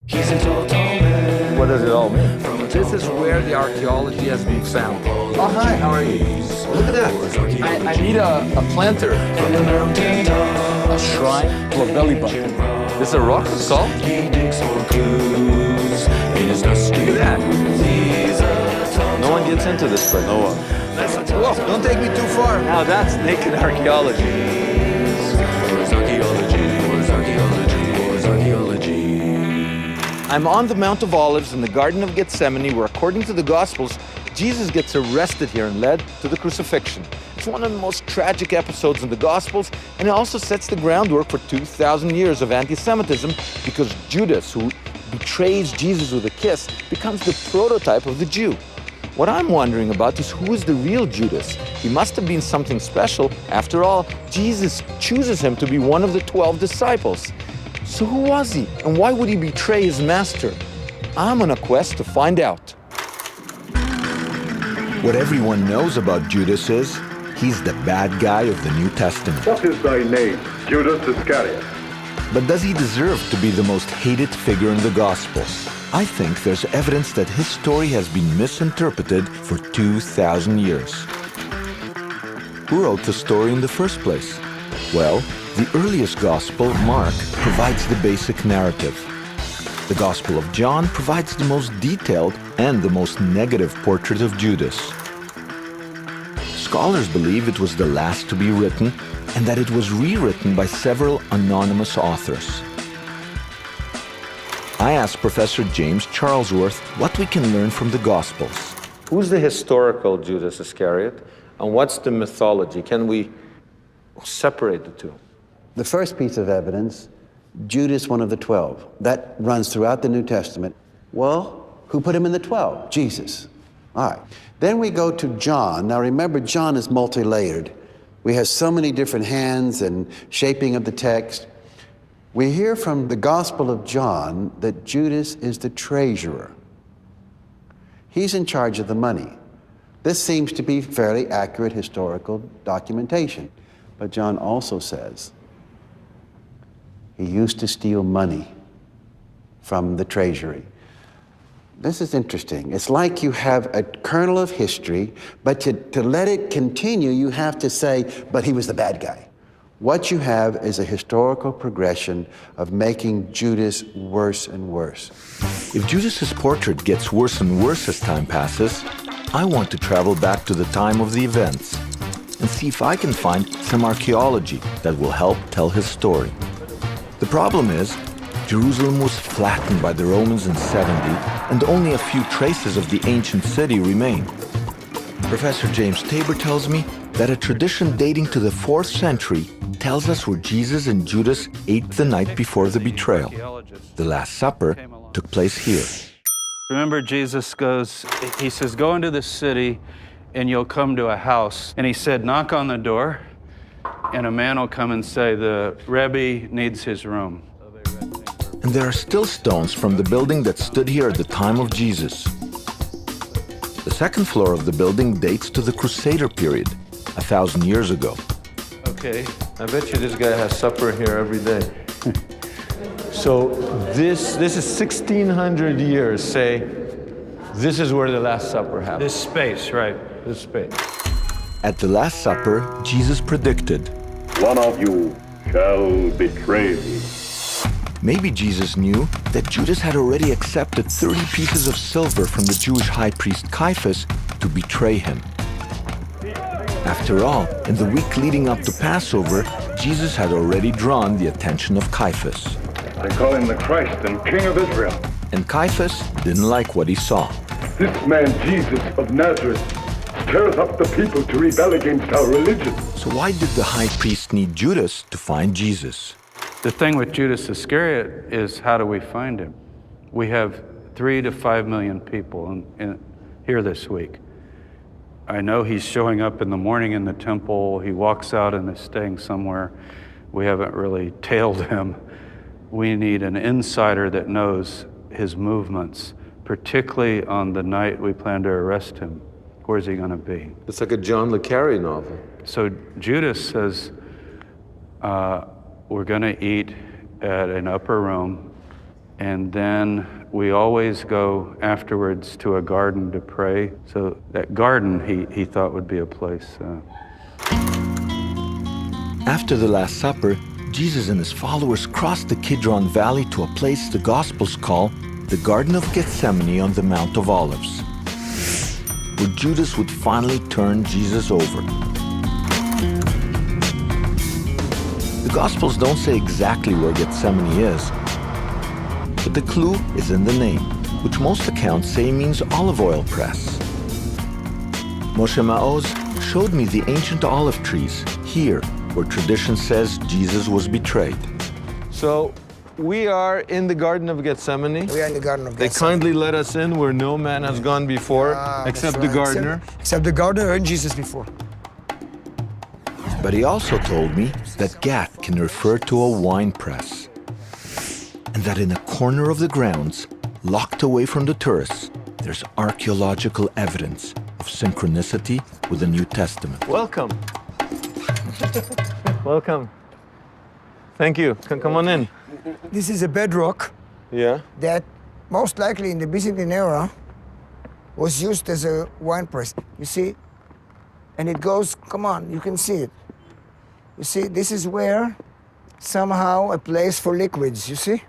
What does it all mean? This is where the archaeology has been found. Oh, hi, how are you? Look at that. I need a planter. A shrine to a belly button. This is a rock skull? Look at that. No one gets into this, but no one. Whoa, don't take me too far. Now that's naked archaeology. I'm on the Mount of Olives in the Garden of Gethsemane, where, according to the Gospels, Jesus gets arrested here and led to the crucifixion. It's one of the most tragic episodes in the Gospels, and it also sets the groundwork for 2,000 years of anti-Semitism, because Judas, who betrays Jesus with a kiss, becomes the prototype of the Jew. What I'm wondering about is, who is the real Judas? He must have been something special. After all, Jesus chooses him to be one of the 12 disciples. So who was he, and why would he betray his master? I'm on a quest to find out. What everyone knows about Judas is, he's the bad guy of the New Testament. What is thy name, Judas Iscariot? But does he deserve to be the most hated figure in the Gospels? I think there's evidence that his story has been misinterpreted for 2,000 years. Who wrote the story in the first place? Well, the earliest Gospel, Mark, provides the basic narrative. The Gospel of John provides the most detailed and the most negative portrait of Judas. Scholars believe it was the last to be written and that it was rewritten by several anonymous authors. I asked Professor James Charlesworth what we can learn from the Gospels. Who's the historical Judas Iscariot, and what's the mythology? Can we separate the two? The first piece of evidence, Judas, one of the 12. That runs throughout the New Testament. Well, who put him in the 12? Jesus. All right. Then we go to John. Now remember, John is multi-layered. We have so many different hands and shaping of the text. We hear from the Gospel of John that Judas is the treasurer. He's in charge of the money. This seems to be fairly accurate historical documentation. But John also says he used to steal money from the treasury. This is interesting. It's like you have a kernel of history, but to let it continue, you have to say, but he was the bad guy. What you have is a historical progression of making Judas worse and worse. If Judas's portrait gets worse and worse as time passes, I want to travel back to the time of the events and see if I can find some archaeology that will help tell his story. The problem is, Jerusalem was flattened by the Romans in 70, and only a few traces of the ancient city remain. Professor James Tabor tells me that a tradition dating to the 4th century tells us where Jesus and Judas ate the night before the betrayal. The Last Supper took place here. Remember, Jesus he says, go into the city and you'll come to a house. And he said, knock on the door, and a man will come and say, the Rebbe needs his room. And there are still stones from the building that stood here at the time of Jesus. The second floor of the building dates to the Crusader period, 1,000 years ago. Okay, I bet you this guy has supper here every day. So this is 1,600 years, say, this is where the Last Supper happened. This space, right. This space. At the Last Supper, Jesus predicted, One of you shall betray me. maybe Jesus knew that Judas had already accepted 30 pieces of silver from the Jewish high priest Caiaphas to betray him. After all, in the week leading up to Passover, Jesus had already drawn the attention of Caiaphas. They call him the Christ and King of Israel. And Caiaphas didn't like what he saw. This man, Jesus of Nazareth, stirs up the people to rebel against our religion. So why did the high priest need Judas to find Jesus? The thing with Judas Iscariot is, how do we find him? We have 3 to 5 million people here this week. I know he's showing up in the morning in the temple. He walks out and is staying somewhere. We haven't really tailed him. We need an insider that knows his movements, particularly on the night we plan to arrest him. Where's he going to be? It's like a John le Carré novel. So Judas says, we're going to eat at an upper room, And then we always go afterwards to a garden to pray. So that garden he thought would be a place. After the Last Supper, Jesus and his followers crossed the Kidron Valley to a place the Gospels call the Garden of Gethsemane on the Mount of Olives, where Judas would finally turn Jesus over. The Gospels don't say exactly where Gethsemane is, but the clue is in the name, which most accounts say means olive oil press. Moshe Maoz showed me the ancient olive trees here, where tradition says Jesus was betrayed. So we are in the Garden of Gethsemane. We are in the Garden of They Gethsemane. kindly let us in where no man has gone before, except the gardener. Except the gardener and Jesus before. But he also told me that Gath can refer to a wine press, and that in a corner of the grounds, locked away from the tourists, there's archaeological evidence of synchronicity with the New Testament. Welcome. Welcome. Thank you. Come on in. This is a bedrock Yeah. that most likely in the Byzantine era was used as a wine press. You see? And it goes, come on, you can see it. You see, this is where somehow a place for liquids, you see?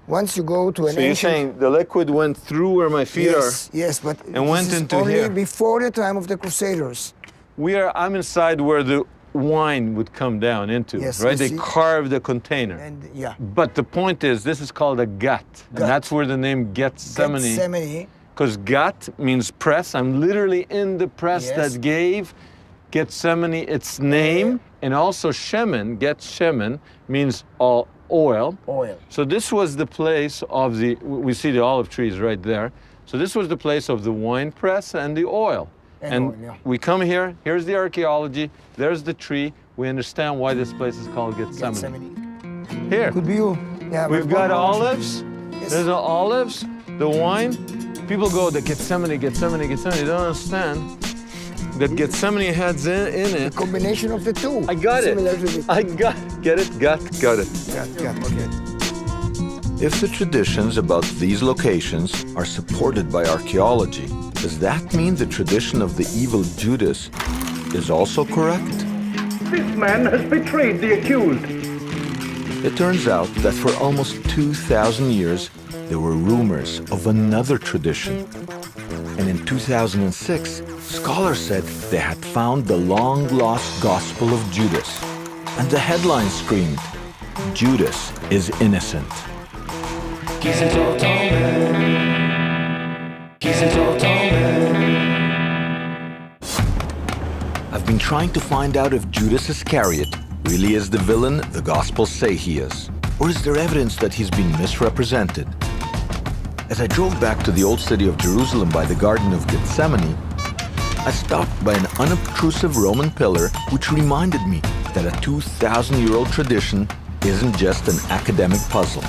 Once you go to an So you're ancient... saying the liquid went through where my feet Yes, yes, but and went this is into only here. before the time of the Crusaders. are? I'm inside where the wine would come down into, Yes, right? you They see. carved the container. And yeah, But the point is, this is called a gut. And Gut. that's where the name Gethsemane, Gethsemane. because gut means press. I'm literally in the press Yes. that gave Gethsemane its name. And also Shemen, Gethsemane, means all oil. Oil. So this was the place of the, we see the olive trees right there. So this was the place of the wine press and the oil. And oil, yeah. we come here, here's the archaeology, there's the tree. We understand why this place is called Gethsemane. Gethsemane. Here, Could be you. Yeah, we've got olives. Yes. There's the olives, the wine. People go, the Gethsemane, Gethsemane, Gethsemane. They don't understand that Gethsemane has in it. Combination of the two. I got it. Similar to the... I got, get it, got it. Yeah, okay. If the traditions about these locations are supported by archaeology, does that mean the tradition of the evil Judas is also correct? This man has betrayed the accused. It turns out that for almost 2,000 years, there were rumors of another tradition. And in 2006, scholars said they had found the long-lost Gospel of Judas. And the headline screamed, Judas is innocent. I've been trying to find out if Judas Iscariot really is the villain the Gospels say he is, or is there evidence that he's been misrepresented? As I drove back to the old city of Jerusalem by the Garden of Gethsemane, I stopped by an unobtrusive Roman pillar which reminded me that a 2,000-year-old tradition isn't just an academic puzzle.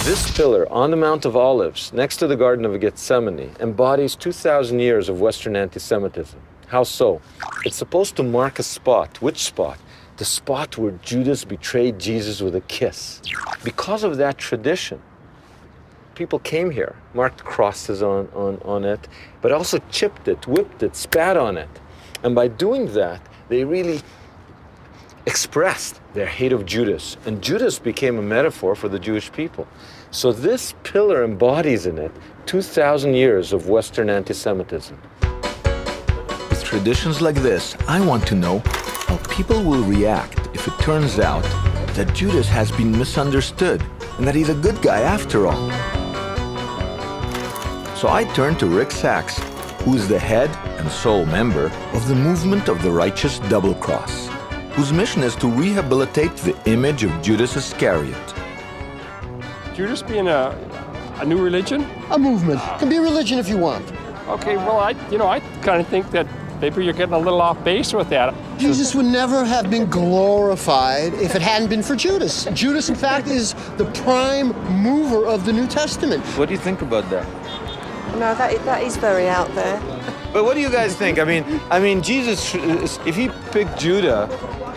This pillar on the Mount of Olives, next to the Garden of Gethsemane, embodies 2,000 years of Western anti-Semitism. How so? It's supposed to mark a spot. Which spot? The spot where Judas betrayed Jesus with a kiss. Because of that tradition, people came here, marked crosses on it, but also chipped it, whipped it, spat on it. And by doing that, they really expressed their hate of Judas. And Judas became a metaphor for the Jewish people. So this pillar embodies in it 2,000 years of Western anti-Semitism. With traditions like this, I want to know how people will react if it turns out that Judas has been misunderstood and that he's a good guy after all. So I turned to Rick Sachs, who is the head and sole member of the Movement of the Righteous Double Cross, whose mission is to rehabilitate the image of Judas Iscariot. Judas being a new religion? A movement. Can be a religion if you want. Okay, well, I kind of think that maybe you're getting a little off base with that. Jesus would never have been glorified if it hadn't been for Judas. Judas, in fact, is the prime mover of the New Testament. What do you think about that? No, that is very out there. But what do you guys think? I mean, Jesus, if he picked Judah,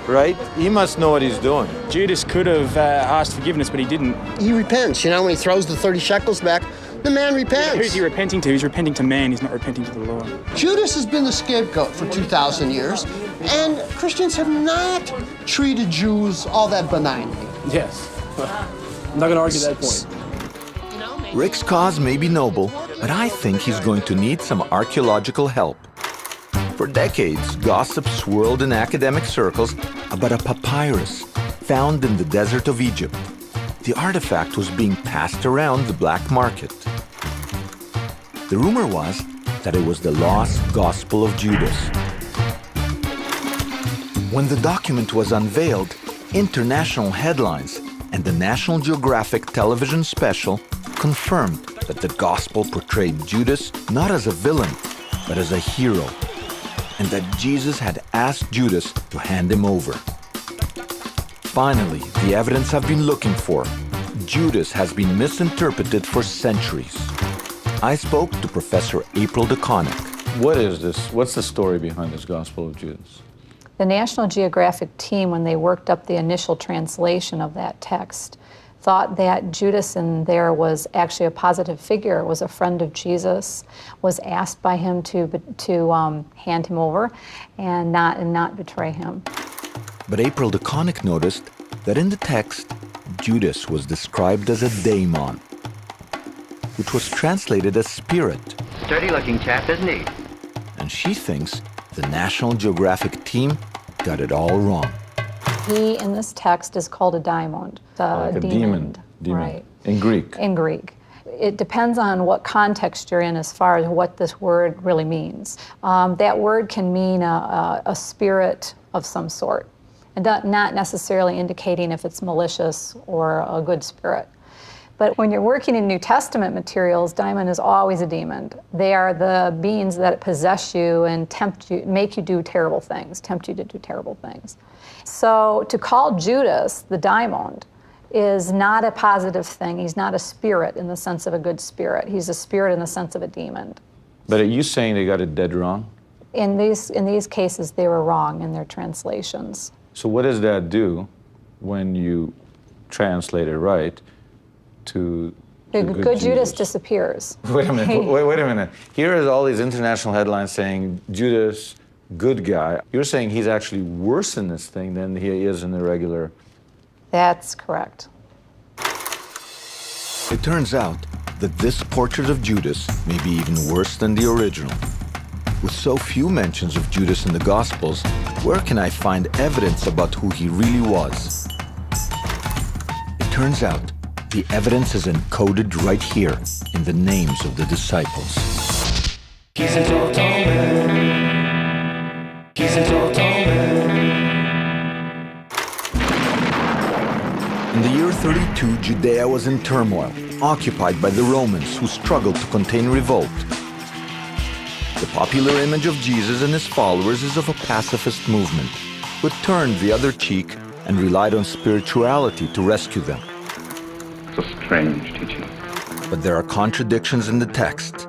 right? He must know what he's doing. Judas could have asked forgiveness, but he didn't. He repents, you know, when he throws the 30 shekels back, the man repents. Who's he repenting to? He's repenting to man, he's not repenting to the Lord. Judas has been the scapegoat for 2,000 years, and Christians have not treated Jews all that benignly. Yes. I'm not going to argue that point. Rick's cause may be noble, but I think he's going to need some archaeological help. For decades, gossip swirled in academic circles about a papyrus found in the desert of Egypt. The artifact was being passed around the black market. The rumor was that it was the lost Gospel of Judas. When the document was unveiled, international headlines and the National Geographic television special confirmed that the Gospel portrayed Judas not as a villain, but as a hero, and that Jesus had asked Judas to hand him over. Finally, the evidence I've been looking for. Judas has been misinterpreted for centuries. I spoke to Professor April DeConnick. What is this? What's the story behind this Gospel of Judas? The National Geographic team, when they worked up the initial translation of that text, thought that Judas in there was actually a positive figure, was a friend of Jesus, was asked by him to hand him over and not betray him. But April DeConnick noticed that in the text, Judas was described as a daemon, which was translated as spirit. Sturdy-looking chap, isn't he? And she thinks the National Geographic team got it all wrong. He, in this text, is called a daimon. Like a demon. Right. In Greek. In Greek. It depends on what context you're in as far as what this word really means. That word can mean a spirit of some sort, and not necessarily indicating if it's malicious or a good spirit. But when you're working in New Testament materials, daimon is always a demon. They are the beings that possess you and tempt you, make you do terrible things, tempt you to do terrible things. So to call Judas the daimon is not a positive thing. He's not a spirit in the sense of a good spirit. He's a spirit in the sense of a demon. But are you saying they got it dead wrong? In these cases, they were wrong in their translations. So what does that do when you translate it right to the good Judas disappears. Wait a minute, wait a minute. Here is all these international headlines saying Judas, good guy. You're saying he's actually worse in this thing than he is in the regular. That's correct. It turns out that this portrait of Judas may be even worse than the original. With so few mentions of Judas in the Gospels, where can I find evidence about who he really was? It turns out the evidence is encoded right here in the names of the disciples. He's a tall man. He's a tall man. In the year 32, Judea was in turmoil, occupied by the Romans who struggled to contain revolt. The popular image of Jesus and his followers is of a pacifist movement who turned the other cheek and relied on spirituality to rescue them. It's a strange teaching. But there are contradictions in the text.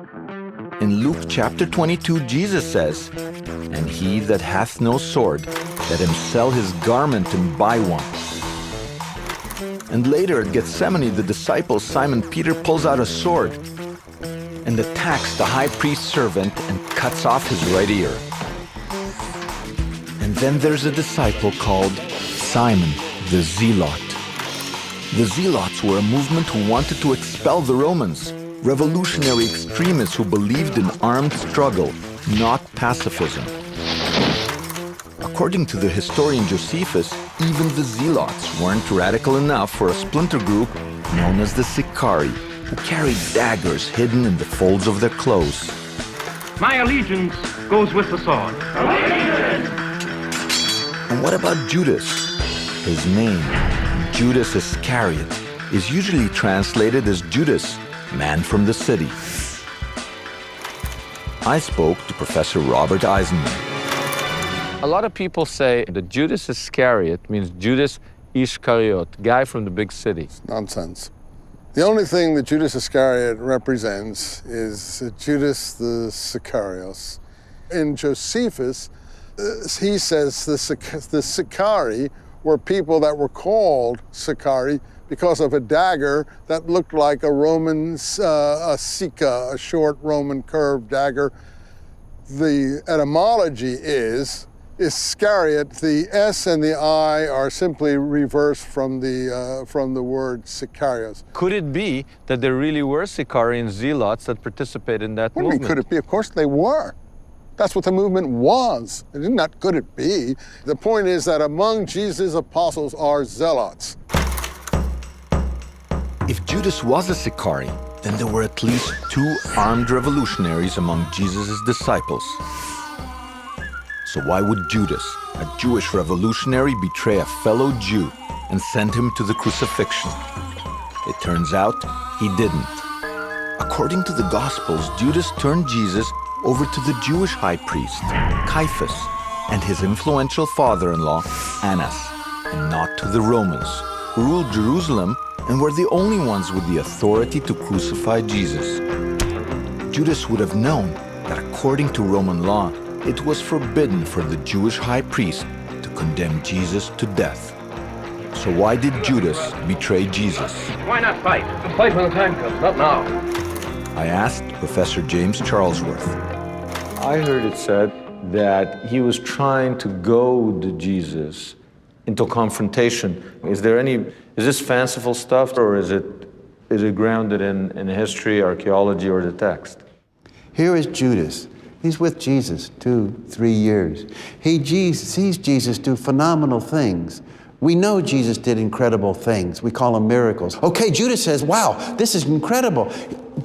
In Luke chapter 22, Jesus says, "And he that hath no sword, let him sell his garment and buy one." And later at Gethsemane, the disciple Simon Peter pulls out a sword and attacks the high priest's servant and cuts off his right ear. And then there's a disciple called Simon the Zealot. The Zealots were a movement who wanted to expel the Romans, revolutionary extremists who believed in armed struggle, not pacifism. According to the historian Josephus, even the Zealots weren't radical enough for a splinter group known as the Sicarii, who carried daggers hidden in the folds of their clothes. My allegiance goes with the sword. And what about Judas? His name, Judas Iscariot, is usually translated as Judas, man from the city. I spoke to Professor Robert Eisenman. A lot of people say that Judas Iscariot means Judas Iscariot, guy from the big city. Nonsense. The only thing that Judas Iscariot represents is Judas the Sicarios. In Josephus, he says the Sicarii were people that were called Sicarii because of a dagger that looked like a Roman, a sica, a short Roman curved dagger. The etymology is Iscariot. The S and the I are simply reversed from the word Sicarios. Could it be that there really were Sicarii and Zealots that participated in that What do you movement? mean, could it be? Of course they were. That's what the movement was. It isn't that could it be. The point is that among Jesus' apostles are zealots. If Judas was a Sicarii, then there were at least 2 armed revolutionaries among Jesus' disciples. So why would Judas, a Jewish revolutionary, betray a fellow Jew and send him to the crucifixion? It turns out he didn't. According to the Gospels, Judas turned Jesus over to the Jewish high priest, Caiaphas, and his influential father-in-law, Annas, and not to the Romans, who ruled Jerusalem and were the only ones with the authority to crucify Jesus. Judas would have known that according to Roman law, it was forbidden for the Jewish high priest to condemn Jesus to death. So why did Judas betray Jesus? Why not fight? Fight when the time comes, not now. I asked Professor James Charlesworth. I heard it said that he was trying to goad Jesus into confrontation. Is this fanciful stuff, or is it grounded in history, archaeology, or the text? Here is Judas. He's with Jesus 2-3 years. He sees Jesus do phenomenal things. We know Jesus did incredible things. We call them miracles. Okay, Judas says, wow, this is incredible.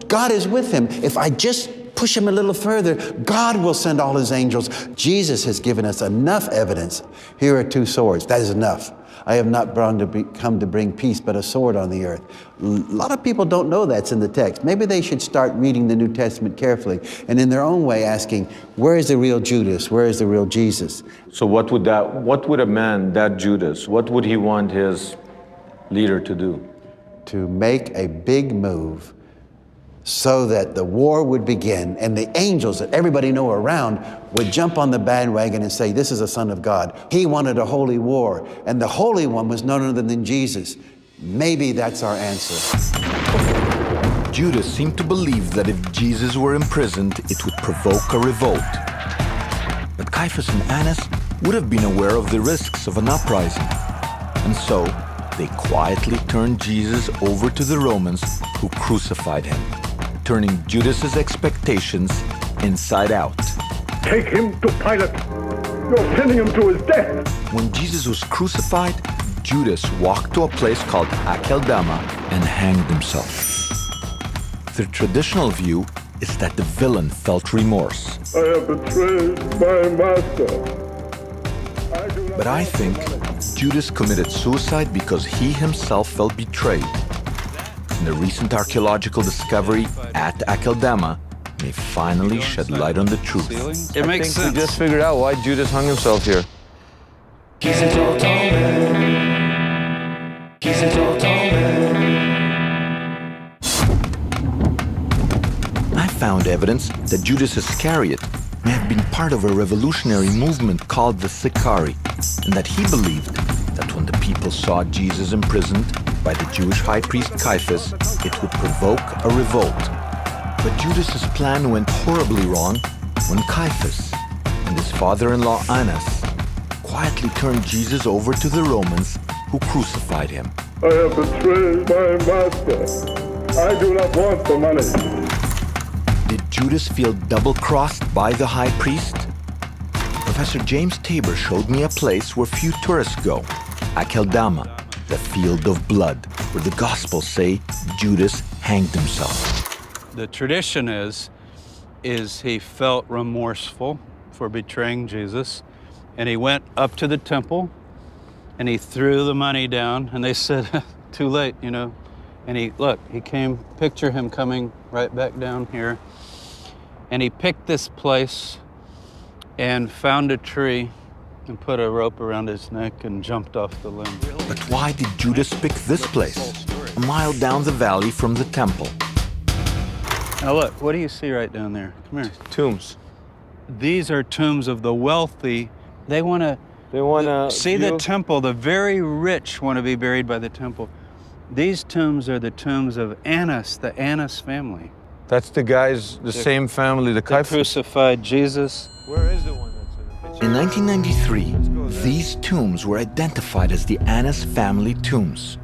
God is with him. If I just push him a little further, God will send all his angels. Jesus has given us enough evidence. Here are 2 swords. That is enough. I have not come to bring peace, but a sword on the earth. A lot of people don't know that's in the text. Maybe they should start reading the New Testament carefully and in their own way asking, where is the real Judas? Where is the real Jesus? So what would a man, that Judas, what would he want his leader to do? To make a big move so that the war would begin and the angels that everybody know around would jump on the bandwagon and say, this is a son of God. He wanted a holy war, and the Holy One was none other than Jesus. Maybe that's our answer. Judas seemed to believe that if Jesus were imprisoned, it would provoke a revolt. But Caiaphas and Annas would have been aware of the risks of an uprising. And so, they quietly turned Jesus over to the Romans, who crucified him, turning Judas's expectations inside out. Take him to Pilate. You're pinning him to his death. When Jesus was crucified, Judas walked to a place called Akeldama and hanged himself. The traditional view is that the villain felt remorse. I have betrayed my master. But I think Judas committed suicide because he himself felt betrayed. And the recent archaeological discovery at Akeldama may finally shed light on the truth. It makes sense. I think we just figured out why Judas hung himself here. I found evidence that Judas Iscariot may have been part of a revolutionary movement called the Sicarii, and that he believed that when the people saw Jesus imprisoned by the Jewish high priest Caiaphas, it would provoke a revolt. But Judas's plan went horribly wrong when Caiaphas and his father-in-law Annas quietly turned Jesus over to the Romans, who crucified him. I have betrayed my master. I do not want the money. Did Judas feel double-crossed by the high priest? Professor James Tabor showed me a place where few tourists go, Akeldama, the field of blood, where the Gospels say Judas hanged himself. The tradition is he felt remorseful for betraying Jesus, and he went up to the temple and he threw the money down, and they said, too late, you know. And he came, picture him coming right back down here, and he picked this place and found a tree and put a rope around his neck and jumped off the limb. But why did Judas pick this place, a mile down the valley from the temple? Now look, what do you see right down there? Come here. Tombs. These are tombs of the wealthy They want to see the temple. The very rich want to be buried by the temple. These tombs are the tombs of Annas, the Annas family. That's the guys, the same family, the crucified Jesus. Where is the one that's in 1993, these tombs were identified as the Annas family tombs.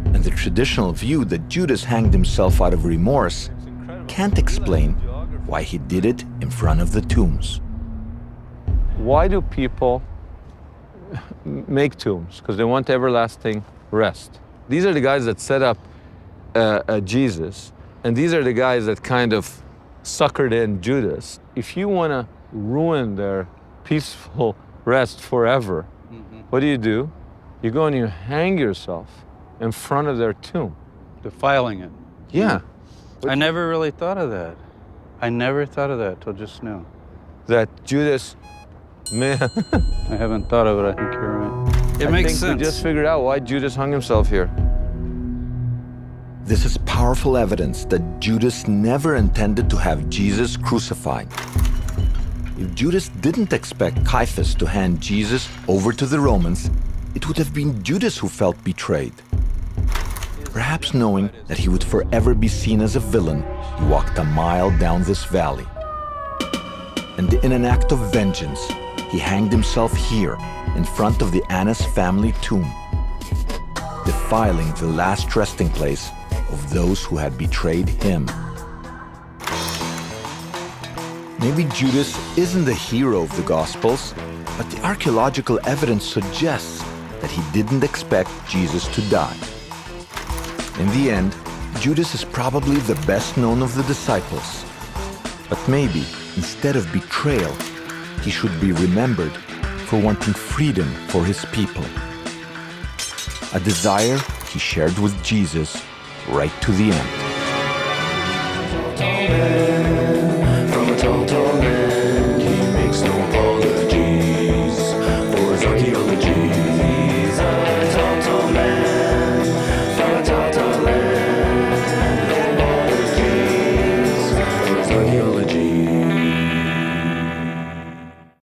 And the traditional view that Judas hanged himself out of remorse can't explain why he did it in front of the tombs. Why do people make tombs? Because they want everlasting rest. These are the guys that set up Jesus, and these are the guys that kind of suckered in Judas. If you want to ruin their peaceful rest forever, what do? You go and you hang yourself in front of their tomb. Defiling it. Yeah. I never really thought of that. I never thought of that till just now. That Judas, man. I haven't thought of it. I think you're right. It makes sense. We just figured out why Judas hung himself here. This is powerful evidence that Judas never intended to have Jesus crucified. If Judas didn't expect Caiaphas to hand Jesus over to the Romans, it would have been Judas who felt betrayed. Perhaps knowing that he would forever be seen as a villain, he walked a mile down this valley. And in an act of vengeance, he hanged himself here in front of the Annas family tomb, defiling the last resting place of those who had betrayed him. Maybe Judas isn't the hero of the Gospels, but the archaeological evidence suggests that he didn't expect Jesus to die. In the end, Judas is probably the best known of the disciples. But maybe, instead of betrayal, he should be remembered for wanting freedom for his people. A desire he shared with Jesus right to the end.